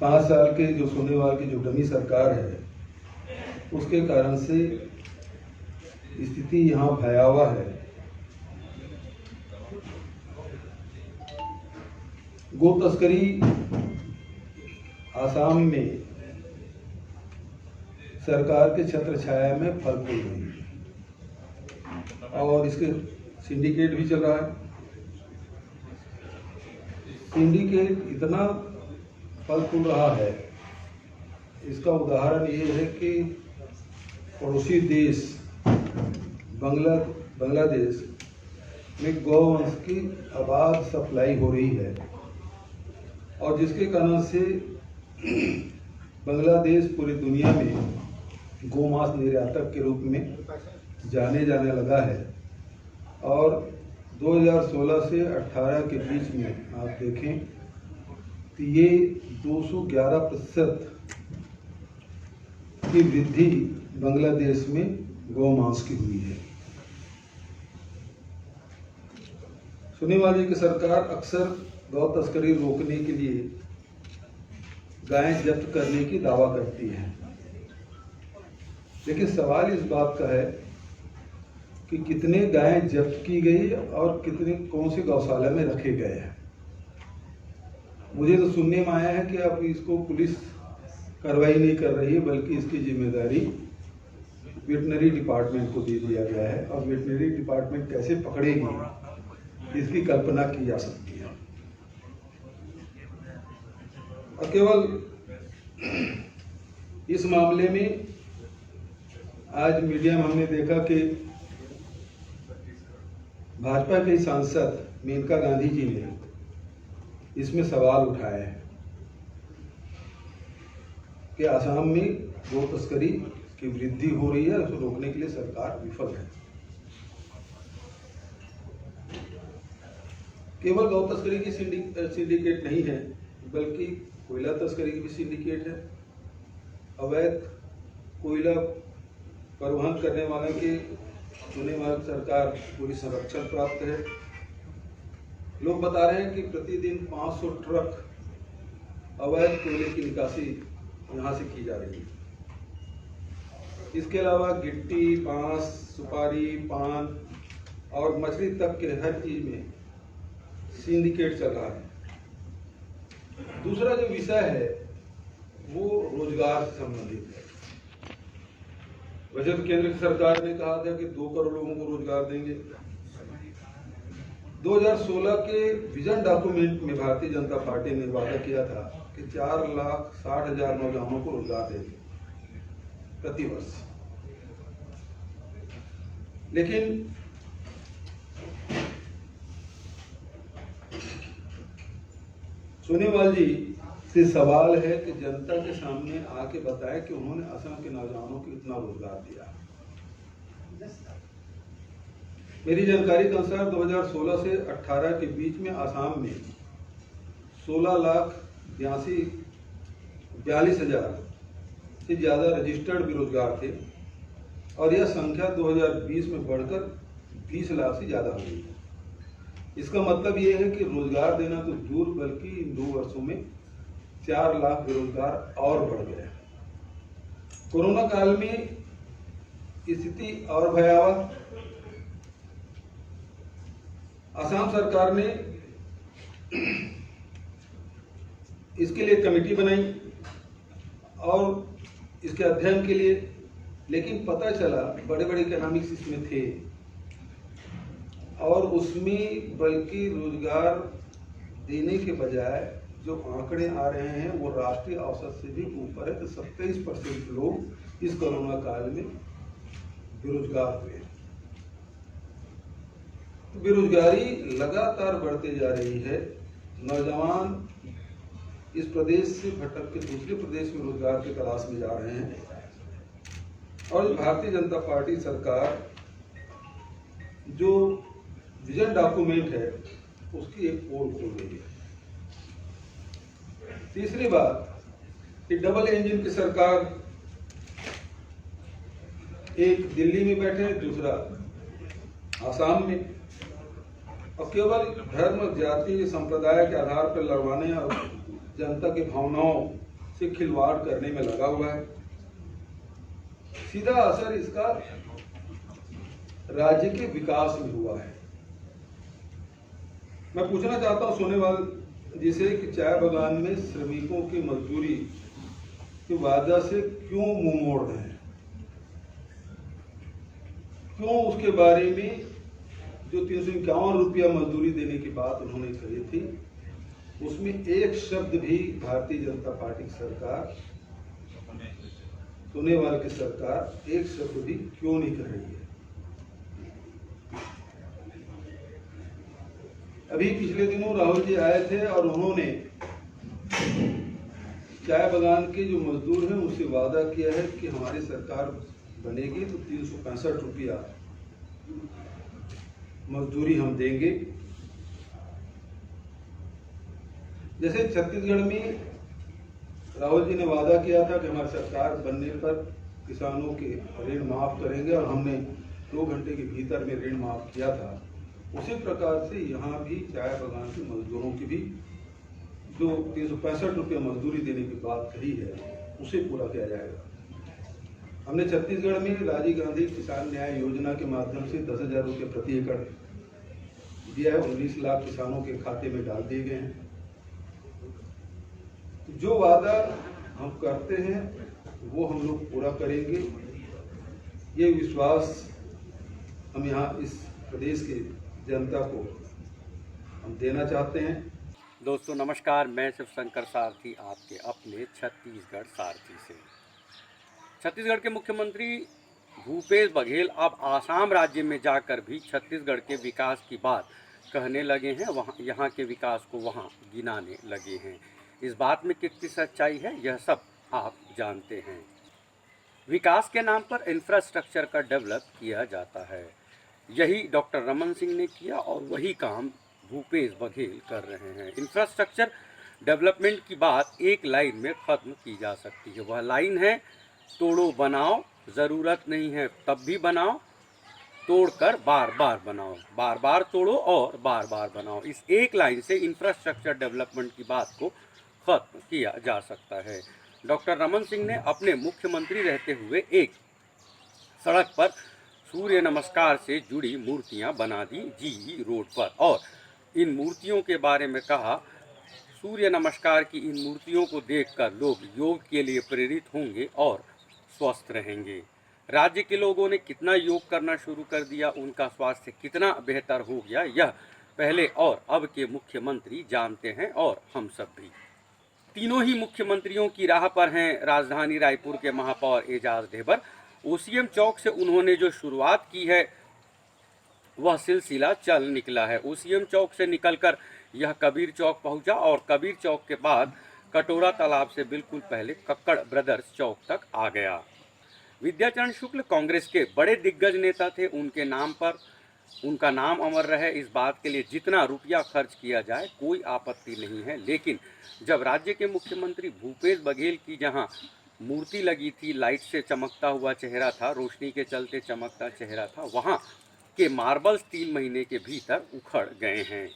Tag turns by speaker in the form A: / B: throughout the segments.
A: 5 साल के जो सोनेवाल की जो डमी सरकार है उसके कारण से स्थिति यहाँ भयावह है। गो तस्करी आसाम में सरकार के छत्र छाया में फल फूल रही है और इसके सिंडिकेट भी चल रहा है। सिंडिकेट इतना फल फूल रहा है, इसका उदाहरण ये है कि पड़ोसी देश बांग्लादेश में गौवंश की अबाध सप्लाई हो रही है और जिसके कारण से बांग्लादेश पूरी दुनिया में गोमांस निर्यातक के रूप में जाने लगा है। और 2016 से 18 के बीच में आप देखें तो ये 211% की वृद्धि बांग्लादेश में गौमांस की हुई है। सोनेवाल जी की सरकार अक्सर गौ तस्करी रोकने के लिए गायें जब्त करने की दावा करती है, लेकिन सवाल इस बात का है कि कितने गायें जब्त की गई और कितने कौन से गौशाला में रखे गए हैं। मुझे तो सुनने में आया है कि अब इसको पुलिस कार्रवाई नहीं कर रही है, बल्कि इसकी जिम्मेदारी वेटनरी डिपार्टमेंट को दे दिया गया है और वेटनरी डिपार्टमेंट कैसे पकड़ेगी इसकी कल्पना की जा सकती है। और केवल इस मामले में आज मीडिया में हमने देखा कि भाजपा के सांसद मेनका गांधी जी ने इसमें सवाल उठाया है कि आसाम में गौ तस्करी की वृद्धि हो रही है, उसको रोकने के लिए सरकार विफल है। केवल गौ तस्करी की सिंडिकेट नहीं है, बल्कि कोयला तस्करी की भी सिंडिकेट है। अवैध कोयला परिवहन करने वाले के सोनेवाल सरकार पूरी संरक्षण प्राप्त है। लोग बता रहे हैं कि प्रतिदिन 500 ट्रक अवैध कोयले की निकासी यहाँ से की जा रही है। इसके अलावा गिट्टी, बांस, सुपारी, पान और मछली तक के हर चीज में सिंडिकेट चल रहा है। दूसरा जो विषय है वो रोजगार से संबंधित है। वैसे तो केंद्र की सरकार ने कहा था कि 2 करोड़ लोगों को रोजगार देंगे। 2016 के विजन डॉक्यूमेंट में भारतीय जनता पार्टी ने वादा किया था कि 4,60,000 नौजवानों को रोजगार देंगे प्रति वर्ष। लेकिन सोनेवाल जी से सवाल है कि जनता के सामने आके बताएं कि उन्होंने असम के नौजवानों को इतना रोजगार दिया। मेरी जानकारी के अनुसार 2016 से 18 के बीच में आसाम में 16,42,000 से ज्यादा रजिस्टर्ड बेरोजगार थे और यह संख्या 2020 में बढ़कर 20 लाख से ज्यादा हो गई। इसका मतलब यह है कि रोजगार देना तो दूर, बल्कि इन 2 वर्षों में 4 लाख बेरोजगार और बढ़ गए। कोरोना काल में स्थिति और भयावह। असम सरकार ने इसके लिए कमेटी बनाई और इसके अध्ययन के लिए, लेकिन पता चला बड़े बड़े इकोनॉमिक्स इसमें थे और उसमें बल्कि रोजगार देने के बजाय जो आंकड़े आ रहे हैं वो राष्ट्रीय औसत से भी ऊपर है। तो 27% लोग इस कोरोना काल में बेरोजगार हुए। बेरोजगारी लगातार बढ़ते जा रही है। नौजवान इस प्रदेश से भटक के दूसरे प्रदेश में रोजगार की तलाश में जा रहे हैं और भारतीय जनता पार्टी सरकार जो विजन डॉक्यूमेंट है उसकी एक पोल खोल रही है। तीसरी बात कि डबल इंजन की सरकार, एक दिल्ली में बैठे, दूसरा आसाम में, और केवल धर्म, जाति, संप्रदाय के आधार पर लड़वाने और जनता की भावनाओं से खिलवाड़ करने में लगा हुआ है। सीधा असर इसका राज्य के विकास में हुआ है। मैं पूछना चाहता हूं सोनेवाल जी से कि चाय बागान में श्रमिकों की मजदूरी की वादा से क्यों मुंह मोड़ रहे हैं? क्यों उसके बारे में जो 351 रुपया मजदूरी देने की बात उन्होंने कही थी, उसमें एक शब्द भी भारतीय जनता पार्टी की सरकार, सोनेवाल की सरकार एक शब्द भी क्यों नहीं कर रही है? अभी पिछले दिनों राहुल जी आए थे और उन्होंने चाय बागान के जो मजदूर हैं उनसे वादा किया है कि हमारी सरकार बनेगी तो 365 रुपया मजदूरी हम देंगे। जैसे छत्तीसगढ़ में राहुल जी ने वादा किया था कि हमारी सरकार बनने पर किसानों के ऋण माफ करेंगे और हमने 2 घंटे के भीतर में ऋण माफ किया था, उसी प्रकार से यहाँ भी चाय बागान के मजदूरों की भी जो 365 रुपये मजदूरी देने की बात कही है उसे पूरा किया जाएगा। हमने छत्तीसगढ़ में राजीव गांधी किसान न्याय योजना के माध्यम से 10,000 रुपये प्रति एकड़ दिया है, 19 लाख किसानों के खाते में डाल दिए गए हैं। जो वादा हम करते हैं वो हम लोग पूरा करेंगे, ये विश्वास हम यहाँ इस प्रदेश के जनता को हम देना चाहते हैं।
B: दोस्तों नमस्कार, मैं शिवशंकर सारथी आपके अपने छत्तीसगढ़ सारथी से। छत्तीसगढ़ के मुख्यमंत्री भूपेश बघेल अब आसाम राज्य में जाकर भी छत्तीसगढ़ के विकास की बात कहने लगे हैं, वहाँ यहाँ के विकास को वहाँ गिनाने लगे हैं। इस बात में कितनी सच्चाई है यह सब आप जानते हैं। विकास के नाम पर इंफ्रास्ट्रक्चर का डेवलप किया जाता है, यही डॉक्टर रमन सिंह ने किया और वही काम भूपेश बघेल कर रहे हैं। इंफ्रास्ट्रक्चर डेवलपमेंट की बात एक लाइन में ख़त्म की जा सकती है, वह लाइन है तोड़ो बनाओ, ज़रूरत नहीं है तब भी बनाओ, तोड़कर बार बार बनाओ, बार बार तोड़ो और बार बार बनाओ। इस एक लाइन से इंफ्रास्ट्रक्चर डेवलपमेंट की बात को ख़त्म किया जा सकता है। डॉक्टर रमन सिंह ने अपने मुख्यमंत्री रहते हुए एक सड़क पर सूर्य नमस्कार से जुड़ी मूर्तियां बना दी जी रोड पर, और इन मूर्तियों के बारे में कहा सूर्य नमस्कार की इन मूर्तियों को देखकर लोग योग के लिए प्रेरित होंगे और स्वस्थ रहेंगे। राज्य के लोगों ने कितना योग करना शुरू कर दिया, उनका स्वास्थ्य कितना बेहतर हो गया, यह पहले और अब के मुख्यमंत्री जानते हैं और हम सब भी। तीनों ही मुख्यमंत्रियों की राह पर हैं राजधानी रायपुर के महापौर एजाज ढेबर। ओसीएम चौक से उन्होंने जो शुरुआत की है वह सिलसिला चल निकला है। ओसीएम चौक से निकलकर यह कबीर चौक पहुंचा और कबीर चौक के बाद कटोरा तालाब से बिल्कुल पहले कक्कड़ ब्रदर्स चौक तक आ गया। विद्याचरण शुक्ल कांग्रेस के बड़े दिग्गज नेता थे, उनके नाम पर उनका नाम अमर रहे इस बात के लिए जितना रुपया खर्च किया जाए कोई आपत्ति नहीं है। लेकिन जब राज्य के मुख्यमंत्री भूपेश बघेल की जहां मूर्ति लगी थी, लाइट से चमकता हुआ चेहरा था, रोशनी के चलते चमकता चेहरा था, वहां के मार्बल्स 3 महीने के भीतर उखड़ गए हैं।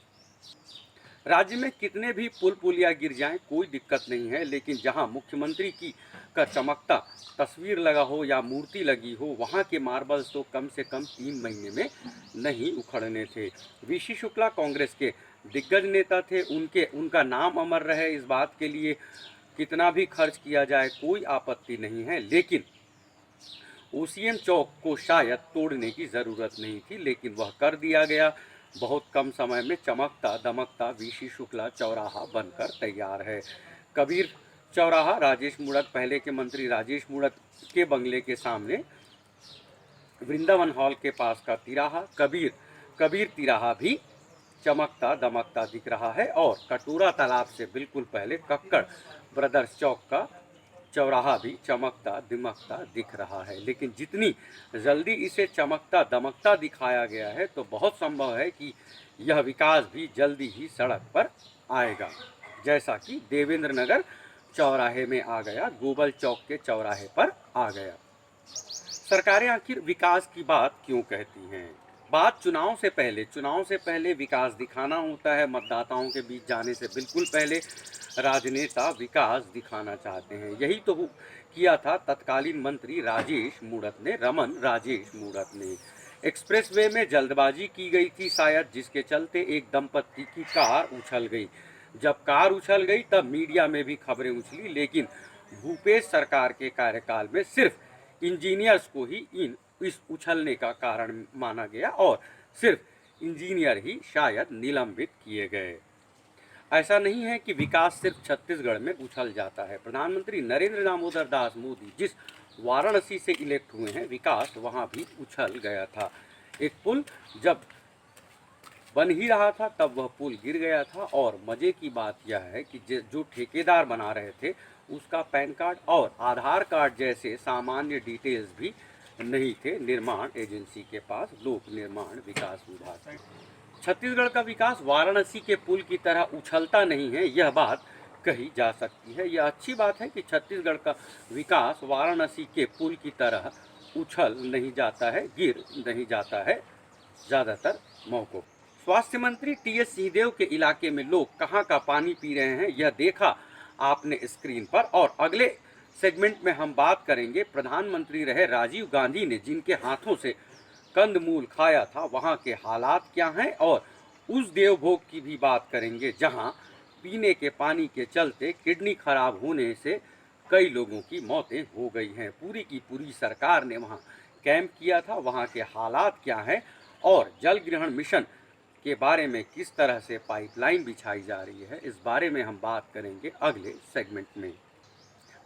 B: राज्य में कितने भी पुल पुलिया गिर जाएं कोई दिक्कत नहीं है, लेकिन जहां मुख्यमंत्री की का चमकता तस्वीर लगा हो या मूर्ति लगी हो, वहां के मार्बल्स तो कम से कम 3 महीने में नहीं उखड़ने थे। वीसी शुक्ला कांग्रेस के दिग्गज नेता थे, उनका नाम अमर रहे इस बात के लिए कितना भी खर्च किया जाए कोई आपत्ति नहीं है। लेकिन ओसीएम चौक को शायद तोड़ने की ज़रूरत नहीं थी, लेकिन वह कर दिया गया। बहुत कम समय में चमकता दमकता वीसी शुक्ला चौराहा बनकर तैयार है। कबीर चौराहा, राजेश मूणत, पहले के मंत्री राजेश मूणत के बंगले के सामने वृंदावन हॉल के पास का तिराहा कबीर तिराहा भी चमकता दमकता दिख रहा है, और कटोरा तालाब से बिल्कुल पहले कक्कड़ ब्रदर्स चौक का चौराहा भी चमकता दमकता दिख रहा है। लेकिन जितनी जल्दी इसे चमकता दमकता दिखाया गया है तो बहुत संभव है कि यह विकास भी जल्दी ही सड़क पर आएगा, जैसा कि देवेंद्र नगर चौराहे में आ गया, गोबल चौक के चौराहे पर आ गया। सरकारें आखिर विकास की बात क्यों कहती हैं? बात चुनाव से पहले विकास दिखाना होता है। मतदाताओं के बीच जाने से बिल्कुल पहले राजनेता विकास दिखाना चाहते हैं। यही तो किया था तत्कालीन मंत्री रमन राजेश मूढ़त ने। एक्सप्रेसवे में जल्दबाजी की गई थी शायद, जिसके चलते एक दंपत्ति की कार उछल गई। जब कार उछल गई तब मीडिया में भी खबरें उछली, लेकिन भूपेश सरकार के कार्यकाल में सिर्फ इंजीनियर्स को ही इस उछलने का कारण माना गया और सिर्फ इंजीनियर ही शायद निलंबित किए गए। ऐसा नहीं है कि विकास सिर्फ छत्तीसगढ़ में उछल जाता है। प्रधानमंत्री नरेंद्र दामोदर दास मोदी जिस वाराणसी से इलेक्ट हुए हैं, विकास वहां भी उछल गया था। एक पुल जब बन ही रहा था तब वह पुल गिर गया था, और मजे की बात यह है कि जो ठेकेदार बना रहे थे उसका पैन कार्ड और आधार कार्ड जैसे सामान्य डिटेल्स भी नहीं थे निर्माण एजेंसी के पास, लोक निर्माण विकास विभाग। छत्तीसगढ़ का विकास वाराणसी के पुल की तरह उछलता नहीं है, यह बात कही जा सकती है। यह अच्छी बात है कि छत्तीसगढ़ का विकास वाराणसी के पुल की तरह उछल नहीं जाता है, गिर नहीं जाता है ज़्यादातर मौकों। स्वास्थ्य मंत्री टीएस सिंहदेव के इलाके में लोग कहाँ का पानी पी रहे हैं, यह देखा आपने स्क्रीन पर। और अगले सेगमेंट में हम बात करेंगे प्रधानमंत्री रहे राजीव गांधी ने जिनके हाथों से कंदमूल खाया था, वहाँ के हालात क्या हैं, और उस देवभोग की भी बात करेंगे जहाँ पीने के पानी के चलते किडनी खराब होने से कई लोगों की मौतें हो गई हैं। पूरी की पूरी सरकार ने वहाँ कैंप किया था, वहाँ के हालात क्या हैं, और जल ग्रहण मिशन के बारे में किस तरह से पाइपलाइन बिछाई जा रही है, इस बारे में हम बात करेंगे अगले सेगमेंट में।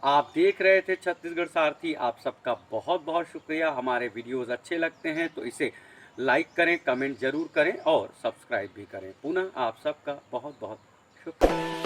B: आप देख रहे थे छत्तीसगढ़ सारथी। आप सबका बहुत बहुत शुक्रिया। हमारे वीडियोस अच्छे लगते हैं तो इसे लाइक करें, कमेंट जरूर करें और सब्सक्राइब भी करें। पुनः आप सबका बहुत बहुत शुक्रिया।